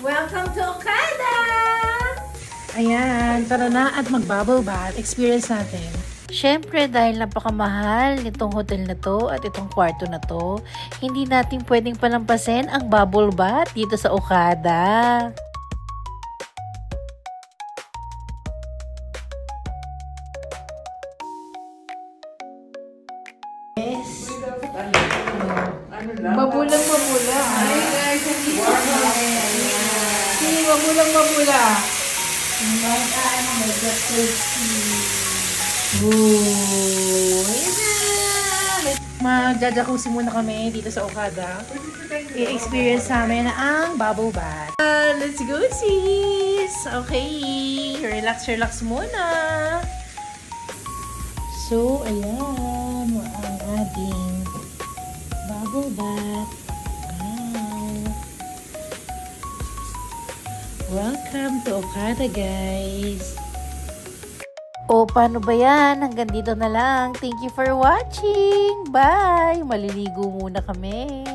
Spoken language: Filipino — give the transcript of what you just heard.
Welcome to Okada! Ayan, tara na at mag-bubble bath. Experience natin. Siyempre, dahil napakamahal nitong hotel na to at itong kwarto na to, hindi natin pwedeng palampasin ang bubble bath dito sa Okada. Yes. Mabulang-mabula. Ay, guys, hindi ko sige, mabulang-mabula. Magja-jacuzzi muna kami dito sa Okada. I-experience namin ang bubble bath. Let's go, sis! Okay, relax muna. So, ayan ang ating bubble bath. Wow! Welcome to Okada, guys! O, paano ba yan? Hanggang dito na lang. Thank you for watching. Bye! Maliligo muna kami.